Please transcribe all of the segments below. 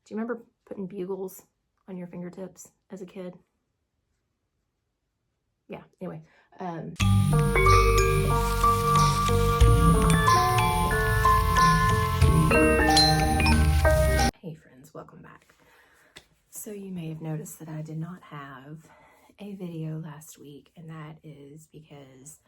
Do you remember putting bugles on your fingertips as a kid? Yeah, anyway. Hey friends, welcome back. So you may have noticed that I did not have a video last week, and that is because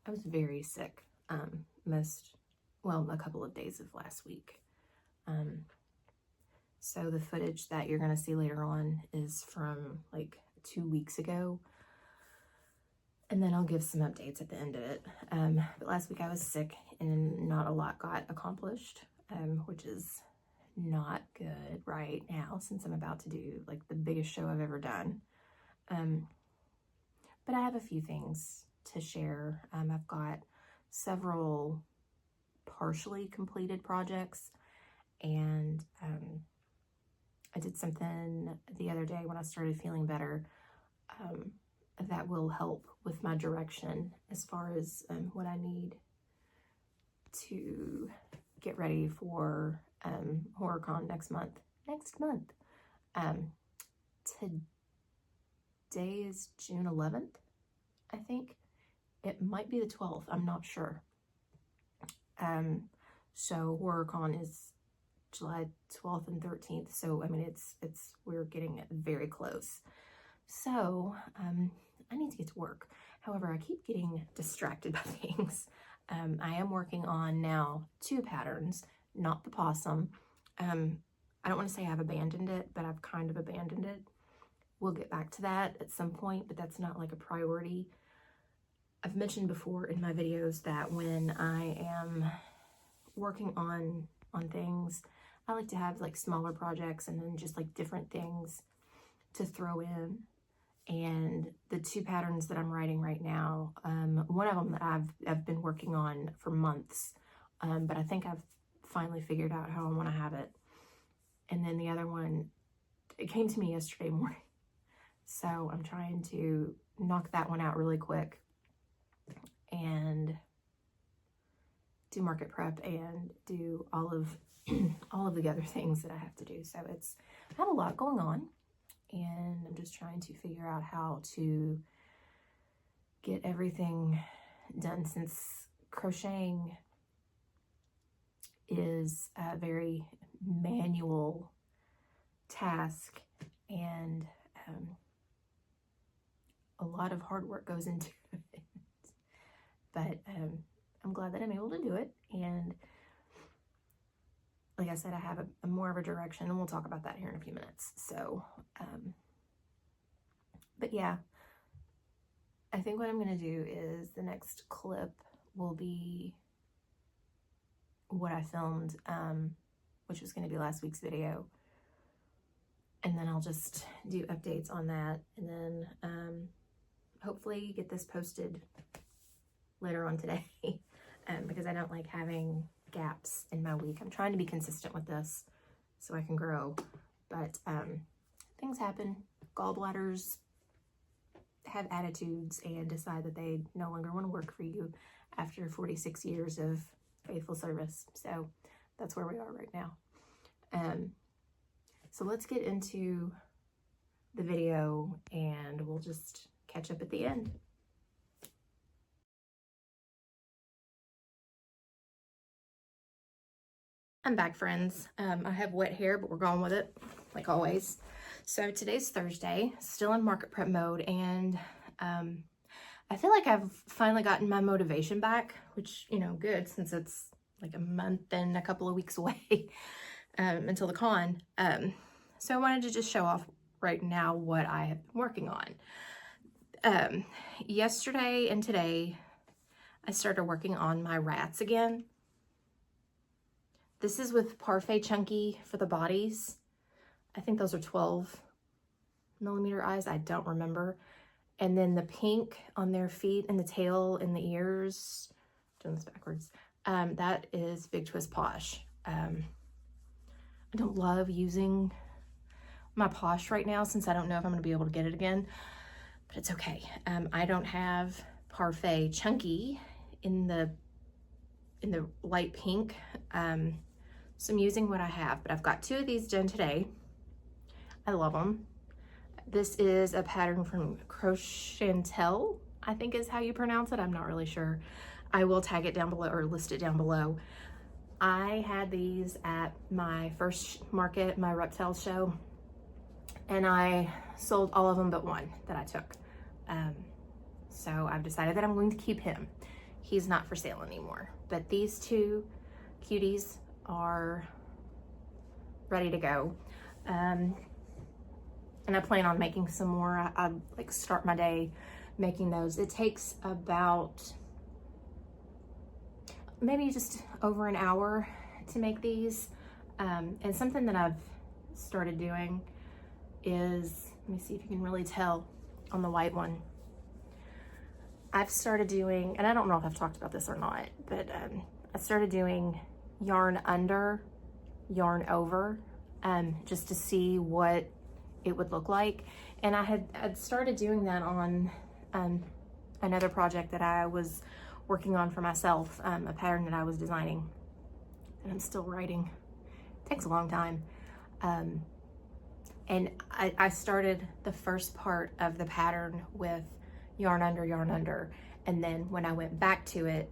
I was very sick a couple of days of last week. So the footage that you're going to see later on is from like 2 weeks ago. And then I'll give some updates at the end of it. But last week I was sick and not a lot got accomplished, which is not good right now since I'm about to do like the biggest show I've ever done. But I have a few things to share. I've got several partially completed projects, and I did something the other day when I started feeling better that will help with my direction as far as what I need to get ready for HorrorCon next month. Today is June 11th, I think. It might be the 12th, I'm not sure. So HorrorCon is July 12th and 13th, so I mean we're getting very close. So I need to get to work. However, I keep getting distracted by things. I am working on now 2 patterns, not the possum. I don't want to say I've abandoned it, but I've kind of abandoned it. We'll get back to that at some point, but that's not like a priority. I've mentioned before in my videos that when I am working on things, I like to have like smaller projects and then just like different things to throw in. And the 2 patterns that I'm writing right now, one of them that I've been working on for months, but I think I've finally figured out how I want to have it. And then the other one, it came to me yesterday morning. So I'm trying to knock that one out really quick and do market prep and do all of the other things that I have to do. So I have a lot going on, and I'm just trying to figure out how to get everything done, since crocheting is a very manual task, and a lot of hard work goes into it. But I'm glad that I'm able to do it, and like I said, I have a more of a direction, and we'll talk about that here in a few minutes. So, but yeah, I think what I'm going to do is the next clip will be what I filmed, which was going to be last week's video. And then I'll just do updates on that, and then hopefully get this posted later on today because I don't like having gaps in my week. I'm trying to be consistent with this so I can grow, but things happen. Gallbladders have attitudes and decide that they no longer want to work for you after 46 years of faithful service. So that's where we are right now. So let's get into the video, and we'll just catch up at the end. I'm back, friends. I have wet hair, but we're going with it, like always. So today's Thursday, still in market prep mode, and I feel like I've finally gotten my motivation back, which, you know, good, since it's like a month and a couple of weeks away until the con. So I wanted to just show off right now what I have been working on. Yesterday and today, I started working on my rats again. This is with Parfait Chunky for the bodies. I think those are 12mm eyes. I don't remember. And then the pink on their feet and the tail and the ears. Doing this backwards. That is Big Twist Posh. I don't love using my Posh right now since I don't know if I'm going to be able to get it again. But it's okay. I don't have Parfait Chunky in the light pink. So I'm using what I have, but I've got 2 of these done today. I love them. This is a pattern from Crochet, I think is how you pronounce it. I'm not really sure. I will tag it down below or list it down below. I had these at my first market, my reptile show, and I sold all of them but one that I took. So I've decided that I'm going to keep him. He's not for sale anymore, but these 2 cuties are ready to go. And I plan on making some more. I like start my day making those. It takes about maybe just over an hour to make these. And something that I've started doing is, let me see if you can really tell on the white one. I've started doing, and I don't know if I've talked about this or not, but I started doing yarn under, yarn over, just to see what it would look like. And I'd started doing that on another project that I was working on for myself, a pattern that I was designing, and I'm still writing. It takes a long time. And I started the first part of the pattern with yarn under, and then when I went back to it,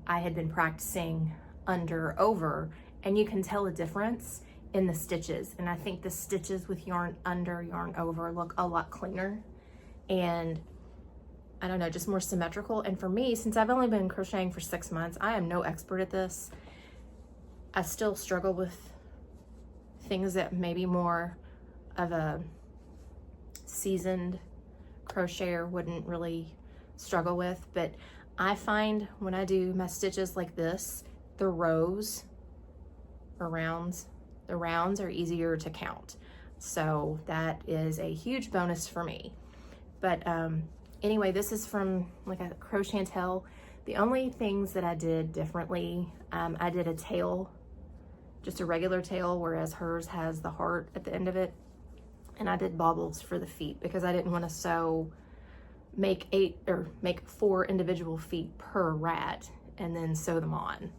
I had been practicing under over, and you can tell a difference in the stitches. And I think the stitches with yarn under, yarn over look a lot cleaner, and I don't know, just more symmetrical. And for me, since I've only been crocheting for 6 months, I am no expert at this. I still struggle with things that maybe more of a seasoned crocheter wouldn't really struggle with, but I find when I do my stitches like this, the rows or rounds, the rounds are easier to count. So that is a huge bonus for me. But anyway, this is from like a Crochet. The only things that I did differently, I did a tail, just a regular tail, whereas hers has the heart at the end of it. And I did baubles for the feet because I didn't want to make 4 individual feet per rat and then sew them on.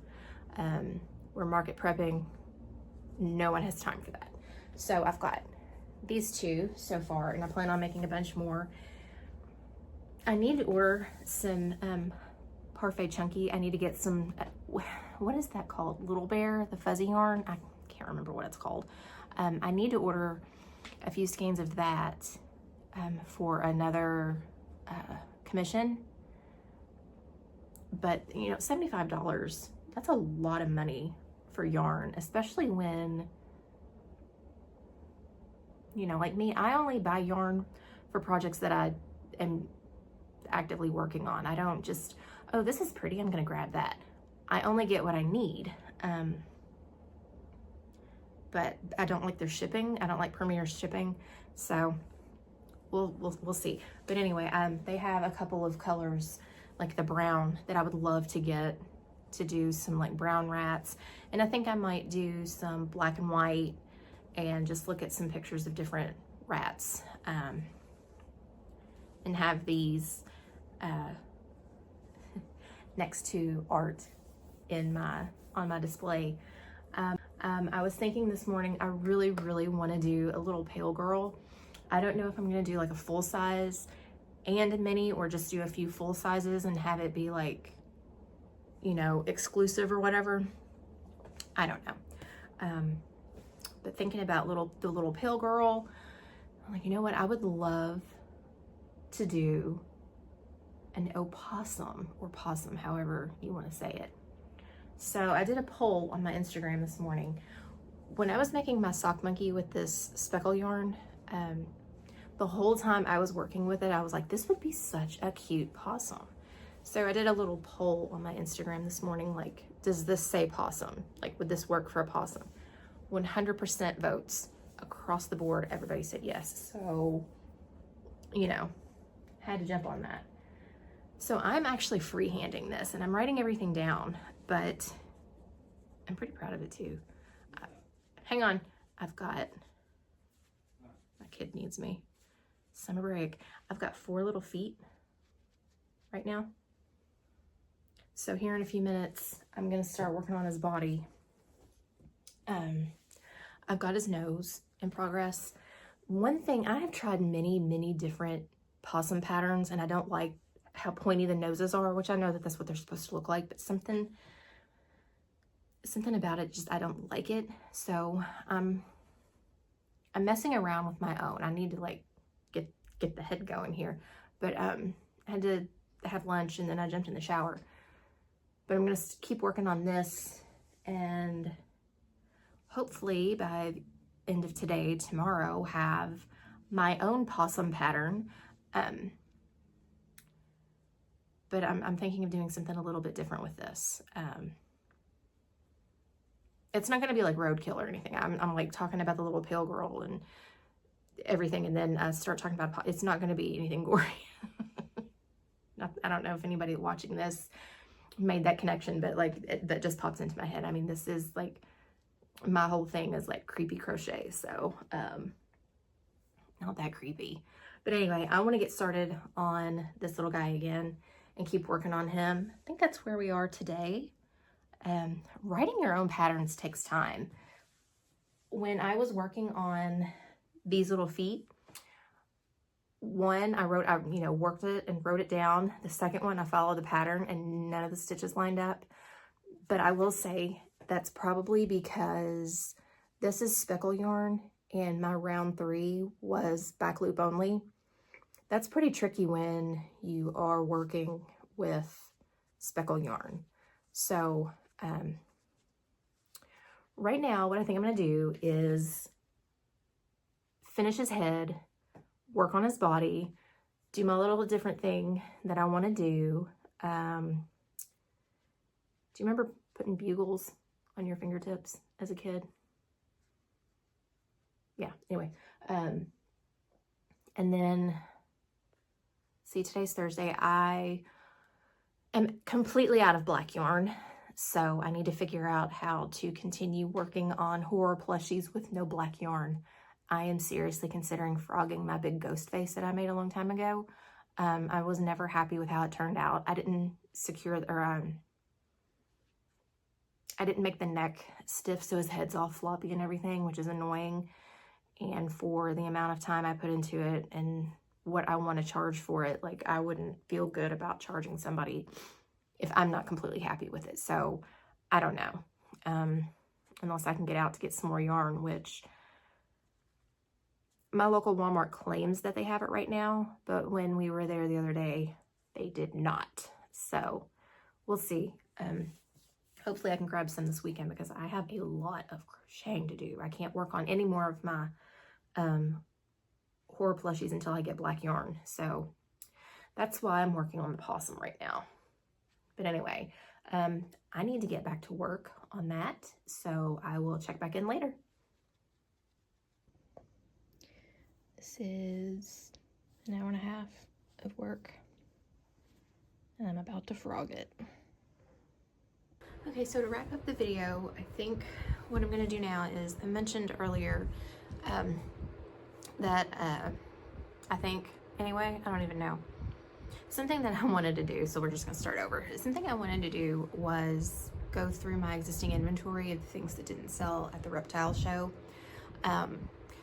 We're market prepping, no one has time for that. So I've got these 2 so far, and I plan on making a bunch more. I need to order some Parfait Chunky. I need to get some, what is that called? Little Bear, the fuzzy yarn? I can't remember what it's called. I need to order a few skeins of that for another commission. But you know, $75, that's a lot of money for yarn, especially when, you know, like me, I only buy yarn for projects that I am actively working on. I don't just, oh, this is pretty, I'm gonna grab that. I only get what I need. But I don't like their shipping. I don't like Premier's shipping. So we'll see. But anyway, they have a couple of colors, like the brown, that I would love to get to do some like brown rats. And I think I might do some black and white and just look at some pictures of different rats, and have these next to art in on my display. I was thinking this morning, I really want to do a little pale girl. I don't know if I'm going to do like a full size and a mini, or just do a few full sizes and have it be like, you know, exclusive or whatever. I don't know. But thinking about the little pale girl, I'm like, you know what? I would love to do an opossum, or possum, however you want to say it. So I did a poll on my Instagram this morning. When I was making my sock monkey with this speckle yarn, the whole time I was working with it, I was like, this would be such a cute possum. So I did a little poll on my Instagram this morning, like, does this say possum? Like, would this work for a possum? 100% votes across the board. Everybody said yes. So, you know, had to jump on that. So I'm actually freehanding this, and I'm writing everything down, but I'm pretty proud of it too. Hang on, I've got, my kid needs me. Summer break. I've got 4 little feet right now. So here in a few minutes, I'm gonna start working on his body. I've got his nose in progress. One thing, I have tried many different possum patterns, and I don't like how pointy the noses are, which I know that that's what they're supposed to look like, but something about it, just I don't like it. So I'm messing around with my own. I need to like get the head going here. But I had to have lunch and then I jumped in the shower. But I'm gonna keep working on this, and hopefully by the end of today, tomorrow, have my own possum pattern. But I'm thinking of doing something a little bit different with this. It's not gonna be like roadkill or anything. I'm like talking about the little pale girl and everything, and then I start talking about, it's not gonna be anything gory. I don't know if anybody watching this made that connection, but like that just pops into my head. I mean, this is like, my whole thing is like creepy crochet, so not that creepy. But anyway, I want to get started on this little guy again and keep working on him. I think that's where we are today. Writing your own patterns takes time. When I was working on these little feet, one, I worked it and wrote it down. The second one, I followed the pattern and none of the stitches lined up. But I will say that's probably because this is speckle yarn and my round 3 was back loop only. That's pretty tricky when you are working with speckle yarn. So right now, what I think I'm gonna do is finish his head, work on his body, do my little different thing that I want to do. Do you remember putting bugles on your fingertips as a kid? Yeah, anyway. And then, see, today's Thursday. I am completely out of black yarn, so I need to figure out how to continue working on horror plushies with no black yarn. I am seriously considering frogging my big ghost face that I made a long time ago. I was never happy with how it turned out. I didn't I didn't make the neck stiff, so his head's all floppy and everything, which is annoying. And for the amount of time I put into it and what I want to charge for it, like, I wouldn't feel good about charging somebody if I'm not completely happy with it. So I don't know, unless I can get out to get some more yarn, which my local Walmart claims that they have it right now, but when we were there the other day, they did not. So we'll see. Hopefully I can grab some this weekend because I have a lot of crocheting to do. I can't work on any more of my horror plushies until I get black yarn. So that's why I'm working on the possum right now. But anyway, I need to get back to work on that. So I will check back in later. This is an hour and a half of work, and I'm about to frog it. Okay, so to wrap up the video, I think what I'm going to do now is, I mentioned earlier that I think, anyway, I don't even know. Something that I wanted to do, so we're just going to start over. Something I wanted to do was go through my existing inventory of the things that didn't sell at the reptile show.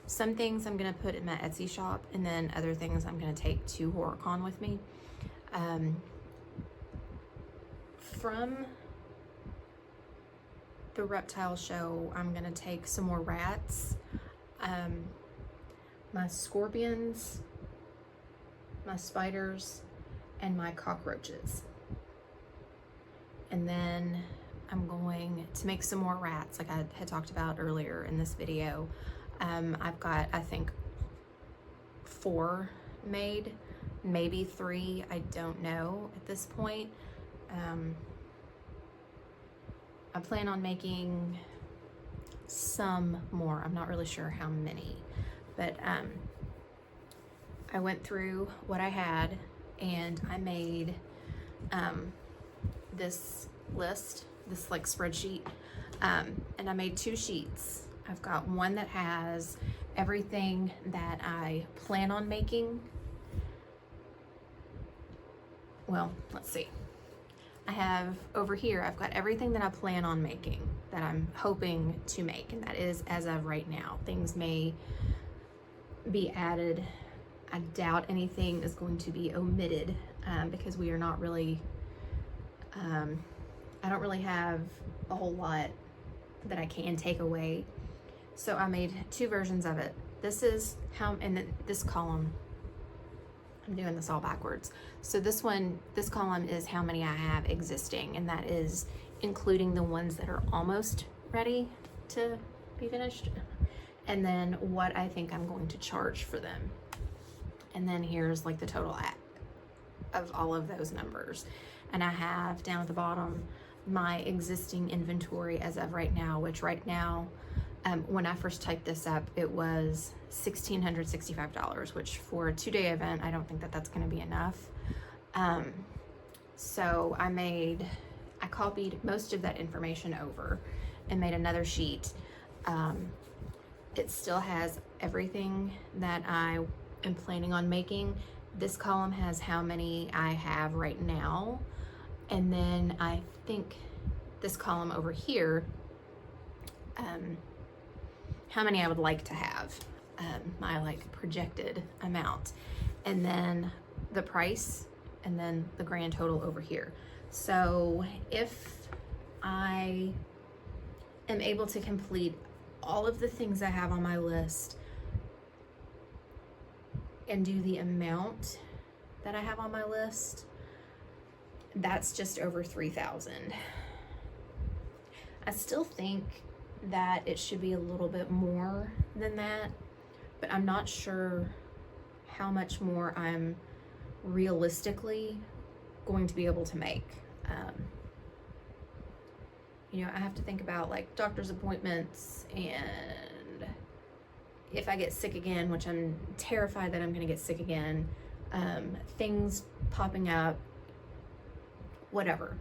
Some things I'm going to put in my Etsy shop, and then other things I'm going to take to HorrorCon with me. From the reptile show, I'm going to take some more rats, my scorpions, my spiders, and my cockroaches. And then I'm going to make some more rats, like I had talked about earlier in this video. I've got, I think, 4 made, maybe 3, I don't know at this point. I plan on making some more. I'm not really sure how many, but I went through what I had and I made this list, this like spreadsheet, and I made 2 sheets. I've got one that has everything that I plan on making. Well, let's see. I have over here, I've got everything that I plan on making, that I'm hoping to make, and that is as of right now. Things may be added. I doubt anything is going to be omitted because we are not really, I don't really have a whole lot that I can take away. So I made 2 versions of it. This is how, and then this column, I'm doing this all backwards. So this one, this column is how many I have existing, and that is including the ones that are almost ready to be finished, and then what I think I'm going to charge for them. And then here's like the total of all of those numbers. And I have down at the bottom my existing inventory as of right now, which right now, when I first typed this up, it was $1,665, which for a 2-day event, I don't think that that's going to be enough. So I copied most of that information over and made another sheet. It still has everything that I am planning on making. This column has how many I have right now. And then I think this column over here, how many I would like to have, my like projected amount, and then the price, and then the grand total over here. So if I am able to complete all of the things I have on my list and do the amount that I have on my list, that's just over 3,000. I still think that it should be a little bit more than that, but I'm not sure how much more I'm realistically going to be able to make. You know, I have to think about like doctor's appointments, and if I get sick again, which I'm terrified that I'm gonna get sick again, things popping up, whatever.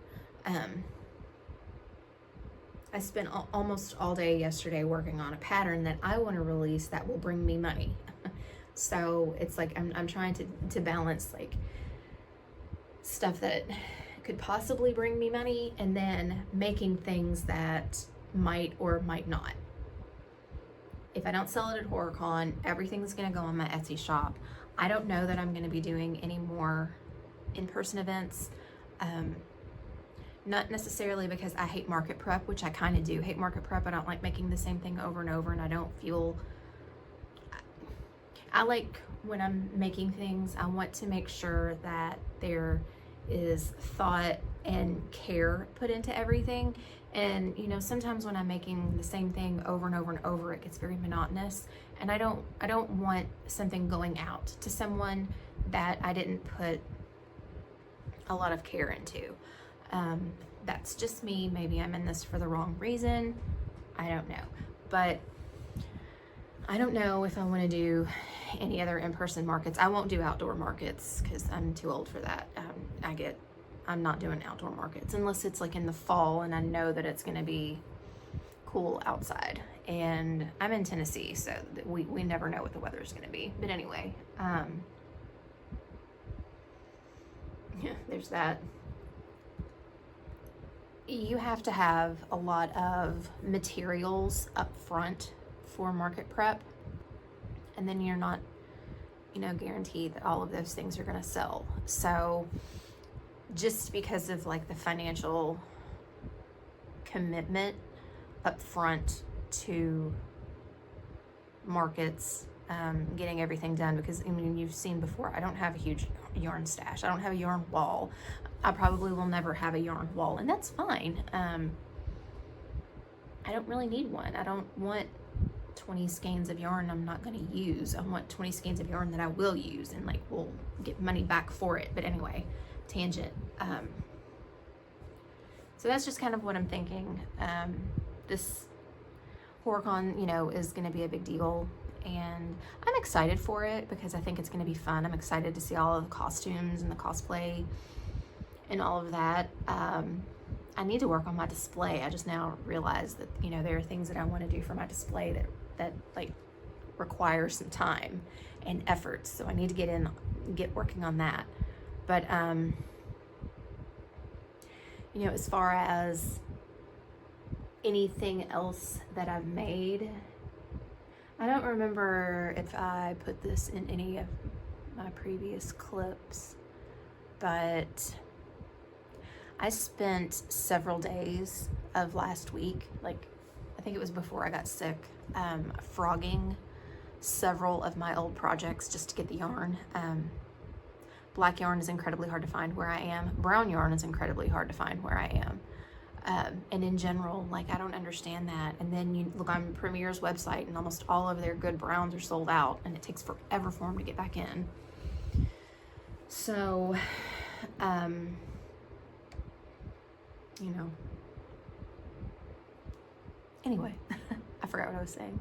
I spent almost all day yesterday working on a pattern that I want to release that will bring me money. So it's like I'm trying to balance like stuff that could possibly bring me money, and then making things that might or might not. If I don't sell it at HorrorCon, everything's gonna go on my Etsy shop. I don't know that I'm gonna be doing any more in-person events. Not necessarily because I hate market prep, which I kind of do hate market prep. I don't like making the same thing over and over, and I don't feel, I like when I'm making things, I want to make sure that there is thought and care put into everything. And you know, sometimes when I'm making the same thing over and over and over, it gets very monotonous, and I don't want something going out to someone that I didn't put a lot of care into. That's just me. Maybe I'm in this for the wrong reason. I don't know. But I don't know if I want to do any other in-person markets. I won't do outdoor markets because I'm too old for that. I'm not doing outdoor markets unless it's like in the fall and I know that it's going to be cool outside. And I'm in Tennessee, so we never know what the weather is going to be. But anyway, yeah, there's that. You have to have a lot of materials up front for market prep, and then you're not, you know, guaranteed that all of those things are going to sell. So just because of like the financial commitment up front to markets, getting everything done, because I mean, you've seen before, I don't have a huge yarn stash. I don't have a yarn wall. I probably will never have a yarn wall, and that's fine. I don't really need one. I don't want 20 skeins of yarn I'm not going to use. I want 20 skeins of yarn that I will use and like will get money back for it. But anyway, tangent. So that's just kind of what I'm thinking. This HorrorCon, you know, is going to be a big deal, and I'm excited for it because I think it's going to be fun. I'm excited to see all of the costumes and the cosplay and all of that. I need to work on my display. I just now realized that, you know, there are things that I want to do for my display that like require some time and effort. So I need to get working on that. But you know, as far as anything else that I've made, I don't remember if I put this in any of my previous clips, but I spent several days of last week, like I think it was before I got sick, frogging several of my old projects just to get the yarn. Black yarn is incredibly hard to find where I am. Brown yarn is incredibly hard to find where I am. And in general, like, I don't understand that. And then you look on Premier's website and almost all of their good browns are sold out, and it takes forever for them to get back in. So, you know, anyway, I forgot what I was saying,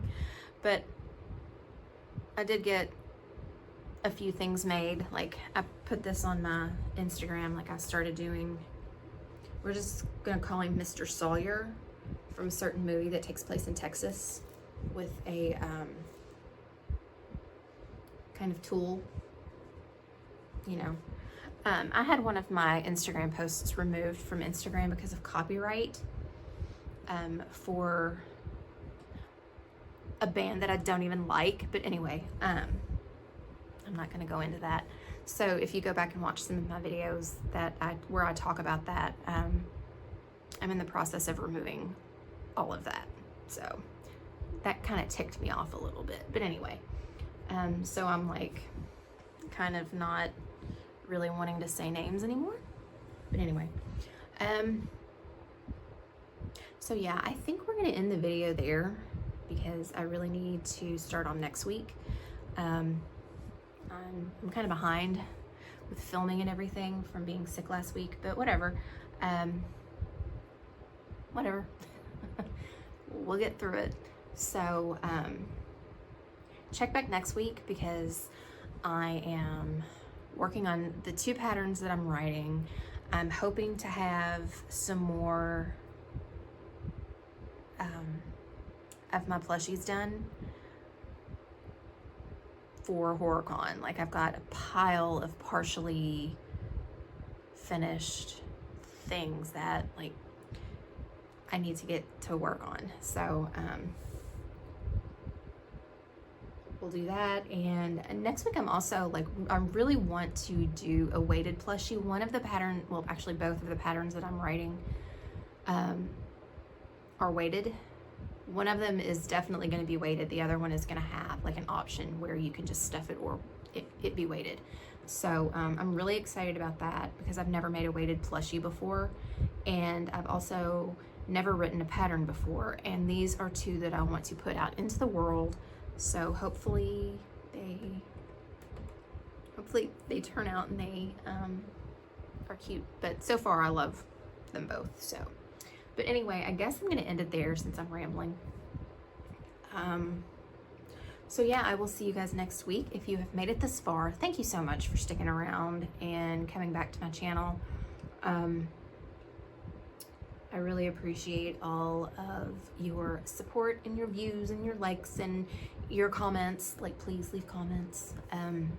but I did get a few things made. Like, I put this on my Instagram, like I started doing, we're just gonna call him Mr. Sawyer from a certain movie that takes place in Texas with a kind of tool, you know. I had one of my Instagram posts removed from Instagram because of copyright for a band that I don't even like, but anyway, I'm not going to go into that. So if you go back and watch some of my videos where I talk about that, I'm in the process of removing all of that. So that kind of ticked me off a little bit, but anyway, so I'm like kind of not really wanting to say names anymore, but anyway, so yeah, I think we're going to end the video there because I really need to start on next week. I'm kind of behind with filming and everything from being sick last week, but whatever. Whatever. We'll get through it. So check back next week because I am working on the 2 patterns that I'm writing. I'm hoping to have some more of my plushies done for HorrorCon. Like, I've got a pile of partially finished things that, like, I need to get to work on. So we'll do that. And next week I'm also like, I really want to do a weighted plushie. One of the pattern, well, actually both of the patterns that I'm writing are weighted. One of them is definitely going to be weighted. The other one is going to have like an option where you can just stuff it or it be weighted. So I'm really excited about that because I've never made a weighted plushie before, and I've also never written a pattern before, and these are 2 that I want to put out into the world. So hopefully they turn out and they are cute. But so far I love them both. So, but anyway, I guess I'm gonna end it there since I'm rambling. So yeah, I will see you guys next week. If you have made it this far, thank you so much for sticking around and coming back to my channel. I really appreciate all of your support and your views and your likes and your comments. Like, please leave comments and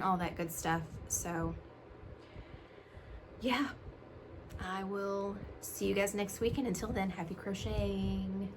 all that good stuff. So yeah, I will see you guys next week, and until then, happy crocheting.